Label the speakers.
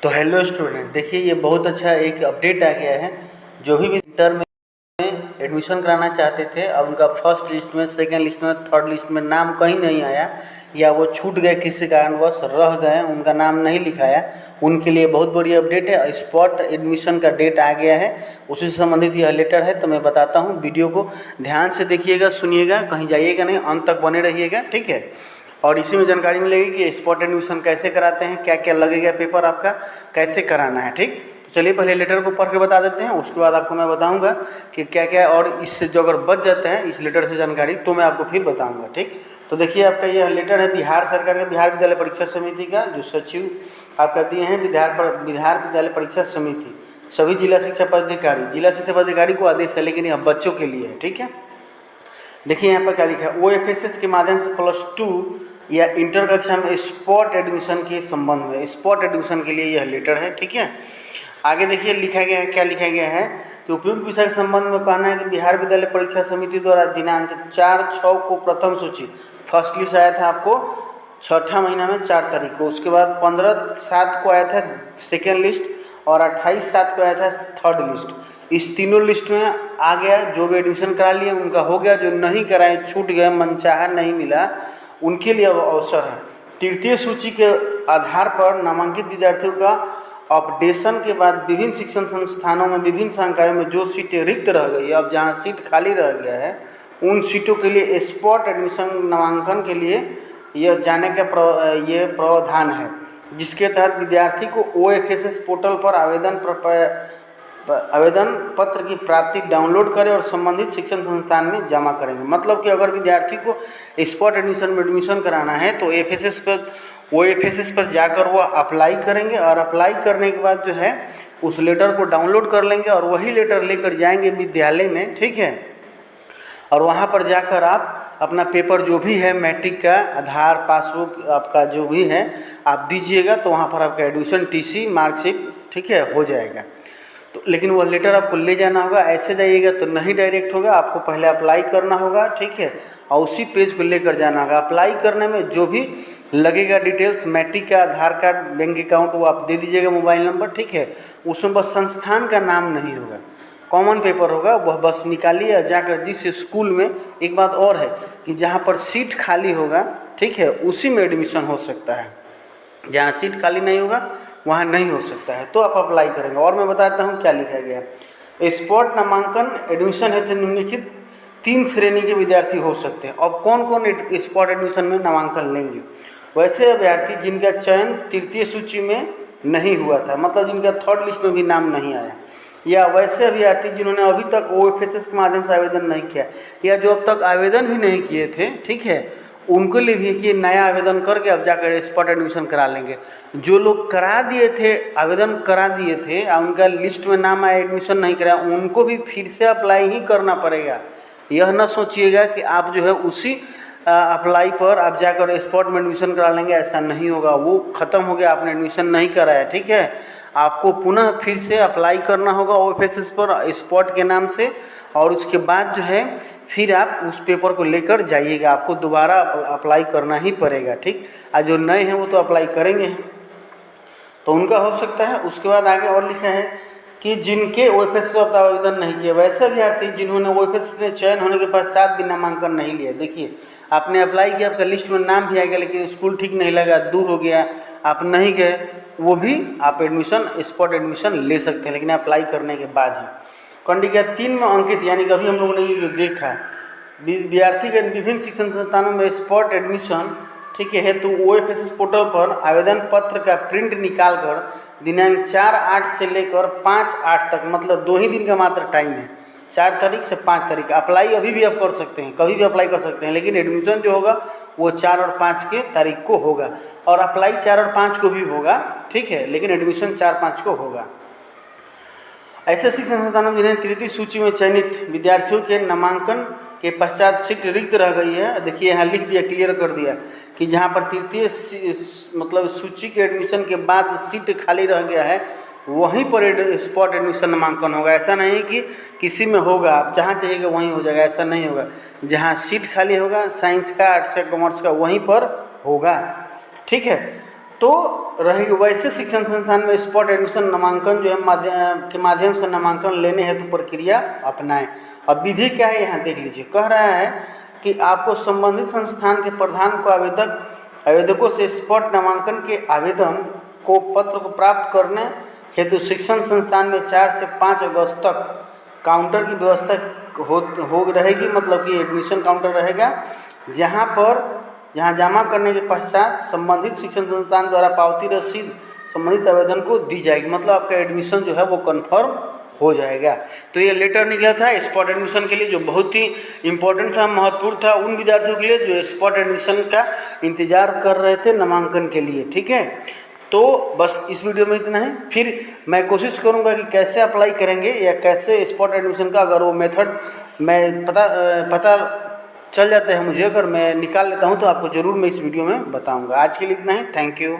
Speaker 1: तो hello student, देखिए ये बहुत अच्छा एक अपडेट आ गया है। जो भी इंटर में एडमिशन कराना चाहते थे और उनका फर्स्ट लिस्ट में, सेकंड लिस्ट में, थर्ड लिस्ट में नाम कहीं नहीं आया या वो छूट गए, किसी कारणवश रह गए, उनका नाम नहीं लिखाया, उनके लिए बहुत बड़ी अपडेट है। स्पॉट एडमिशन का डेट आ गया है, उसी से संबंधित यह लेटर है। तो मैं बताता हूँ, वीडियो को ध्यान से देखिएगा, सुनिएगा, कहीं जाइएगा नहीं, अंत तक बने रहिएगा, ठीक है। और इसी में जानकारी मिलेगी कि स्पॉट एडमिशन कैसे कराते हैं, क्या क्या लगेगा, पेपर आपका कैसे कराना है, ठीक। तो चलिए पहले लेटर को पढ़ के बता देते हैं, उसके बाद आपको मैं बताऊंगा कि क्या क्या, और इससे जो अगर बच जाते हैं इस लेटर से जानकारी तो मैं आपको फिर बताऊंगा, ठीक। तो देखिए आपका यह लेटर है बिहार सरकार का, बिहार विद्यालय परीक्षा समिति का, जो सचिव आपका दिए हैं बिहार विद्यालय परीक्षा समिति, सभी जिला शिक्षा पदाधिकारी को आदेश है, लेकिन यह बच्चों के लिए है, ठीक है। देखिए यहाँ पर क्या लिखा है, OFSS के माध्यम से +2 या इंटर कक्षा में स्पॉट एडमिशन के संबंध में, स्पॉट एडमिशन के लिए यह लेटर है, ठीक है। आगे देखिए लिखा गया है, क्या लिखा गया है कि उपयुक्त विषय के संबंध में कहना है कि बिहार विद्यालय परीक्षा समिति द्वारा दिनांक 4/6 को प्रथम सूची, फर्स्ट लिस्ट आया था आपको छठा महीना में 4 तारीख को, उसके बाद 15/7 को आया था सेकेंड लिस्ट और 28/7 को आया था थर्ड लिस्ट। इस तीनों लिस्ट में आ गया, जो भी एडमिशन करा लिए उनका हो गया, जो नहीं कराए, छूट गए, मनचाहा नहीं मिला, उनके लिए अब अवसर है। तृतीय सूची के आधार पर नामांकित विद्यार्थियों का अपडेशन के बाद विभिन्न शिक्षण संस्थानों में विभिन्न संकायों में जो सीटें रिक्त रह गई है, अब जहाँ सीट खाली रह गया है, उन सीटों के लिए स्पॉट एडमिशन नामांकन के लिए यह जाने का ये प्रावधान है, जिसके तहत विद्यार्थी को OFSS पोर्टल पर आवेदन पत्र की प्राप्ति डाउनलोड करें और संबंधित शिक्षण संस्थान में जमा करेंगे। मतलब कि अगर विद्यार्थी को स्पॉट एडमिशन में एडमिशन कराना है तो OFSS पर जाकर वह अप्लाई करेंगे, और अप्लाई करने के बाद जो है उस लेटर को डाउनलोड कर लेंगे और वही लेटर लेकर जाएंगे विद्यालय में, ठीक है। और वहाँ पर जाकर आप अपना पेपर जो भी है, मैट्रिक का, आधार, पासबुक आपका जो भी है आप दीजिएगा, तो वहाँ पर आपका एडमिशन TC मार्कशीट, ठीक है, हो जाएगा। तो लेकिन वो लेटर आपको ले जाना होगा, ऐसे जाइएगा तो नहीं डायरेक्ट होगा, आपको पहले अप्लाई करना होगा, ठीक है, और उसी पेज को लेकर जाना होगा। अप्लाई करने में जो भी लगेगा डिटेल्स, मैट्रिक का, आधार कार्ड, बैंक अकाउंट, वो आप दे दीजिएगा, मोबाइल नंबर, ठीक है। उसमें बस संस्थान का नाम नहीं होगा, कॉमन पेपर होगा, वह बस निकालिए जाकर जिस स्कूल में। एक बात और है कि जहाँ पर सीट खाली होगा, ठीक है, उसी में एडमिशन हो सकता है, जहाँ सीट खाली नहीं होगा वहाँ नहीं हो सकता है, तो आप अप्लाई करेंगे। और मैं बताता हूँ क्या लिखा गया। स्पॉट नामांकन एडमिशन है तो निम्नलिखित 3 श्रेणी के विद्यार्थी हो सकते हैं। अब कौन कौन स्पॉट एडमिशन में नामांकन लेंगे? वैसे अभ्यर्थी जिनका चयन तृतीय सूची में नहीं हुआ था, मतलब जिनका थर्ड लिस्ट में भी नाम नहीं आया, या वैसे अभ्यर्थी जिन्होंने अभी तक OFSS के माध्यम से आवेदन नहीं किया, या जो अब तक आवेदन भी नहीं किए थे, ठीक है, उनके लिए भी कि नया आवेदन करके अब जाकर स्पॉट एडमिशन करा लेंगे। जो लोग करा दिए थे, आवेदन करा दिए थे और उनका लिस्ट में नाम आया, एडमिशन नहीं कराया, उनको भी फिर से अप्लाई ही करना पड़ेगा। यह ना सोचिएगा कि आप जो है उसी अप्लाई पर आप जाकर स्पॉट में एडमिशन करा लेंगे, ऐसा नहीं होगा। वो ख़त्म हो गया, आपने एडमिशन नहीं कराया, ठीक है, आपको पुनः फिर से अप्लाई करना होगा OFSS पर स्पॉट के नाम से, और उसके बाद जो है फिर आप उस पेपर को लेकर जाइएगा, आपको दोबारा अप्लाई करना ही पड़ेगा, ठीक। और जो नए हैं वो तो अप्लाई करेंगे, तो उनका हो सकता है। उसके बाद आगे और लिखा है कि जिनके OFSS पर आवेदन नहीं किया, वैसे अभ्यर्थी जिन्होंने OFSS में चयन होने के पश्चात भी नामांकन नहीं लिया। देखिए आपने अप्लाई किया, आपका लिस्ट में नाम भी आ गया, लेकिन स्कूल ठीक नहीं लगा, दूर हो गया, आप नहीं गए, वो भी आप एडमिशन, स्पॉट एडमिशन ले सकते हैं, लेकिन अप्लाई करने के बाद ही। कंडिका 3 में अंकित, यानी कि अभी हम लोगों ने ये देखा, विद्यार्थी के विभिन्न शिक्षण संस्थानों में स्पॉट एडमिशन, ठीक है, तो OFSS पोर्टल पर आवेदन पत्र का प्रिंट निकालकर दिनांक 4/8 से लेकर 5/8 तक, मतलब 2 ही दिन का मात्र टाइम है, 4 तारीख से 5 तारीख। अप्लाई अभी भी आप कर सकते हैं, कभी भी अप्लाई कर सकते हैं, लेकिन एडमिशन जो होगा वो 4 और 5 के तारीख को होगा, और अप्लाई 4 और 5 को भी होगा, ठीक है, लेकिन एडमिशन 4-5 को होगा। ऐसे शिक्षण संस्थानों में जिन्हें तृतीय सूची में चयनित विद्यार्थियों के नामांकन के पश्चात सीट रिक्त रह गई है, देखिए यहाँ लिख दिया, क्लियर कर दिया कि जहाँ पर तृतीय मतलब सूची के एडमिशन के बाद सीट खाली रह गया है, वहीं पर स्पॉट एडमिशन नामांकन होगा। ऐसा नहीं कि किसी में होगा, आप जहाँ चाहिएगा वहीं हो जाएगा, ऐसा नहीं होगा। जहाँ सीट खाली होगा, साइंस का, आर्ट्स का, कॉमर्स का, वहीं पर होगा, ठीक है। तो रहेगी। वैसे शिक्षण संस्थान में स्पॉट एडमिशन नामांकन जो है के माध्यम से नामांकन लेने हेतु तो प्रक्रिया अपनाएं। अब विधि क्या है यहाँ देख लीजिए। कह रहा है कि आपको संबंधित संस्थान के प्रधान को आवेदकों से स्पॉट नामांकन के आवेदन को पत्र को प्राप्त करने हेतु शिक्षण संस्थान में 4 से 5 अगस्त तक काउंटर की व्यवस्था हो रहेगी। मतलब कि एडमिशन काउंटर रहेगा, जहां जमा करने के पश्चात संबंधित शिक्षण संस्थान द्वारा पावती रसीद संबंधित आवेदन को दी जाएगी। मतलब आपका एडमिशन जो है वो कन्फर्म हो जाएगा। तो ये लेटर निकला था स्पॉट एडमिशन के लिए, जो बहुत ही इम्पोर्टेंट था, महत्वपूर्ण था उन विद्यार्थियों के लिए जो स्पॉट एडमिशन का इंतज़ार कर रहे थे नामांकन के लिए। ठीक है, तो बस इस वीडियो में इतना ही। फिर मैं कोशिश करूंगा कि कैसे अप्लाई करेंगे या कैसे स्पॉट एडमिशन का, अगर वो मेथड मैं पता चल जाता है मुझे, अगर मैं निकाल लेता हूं तो आपको ज़रूर मैं इस वीडियो में बताऊंगा। आज के लिए इतना ही। Thank you.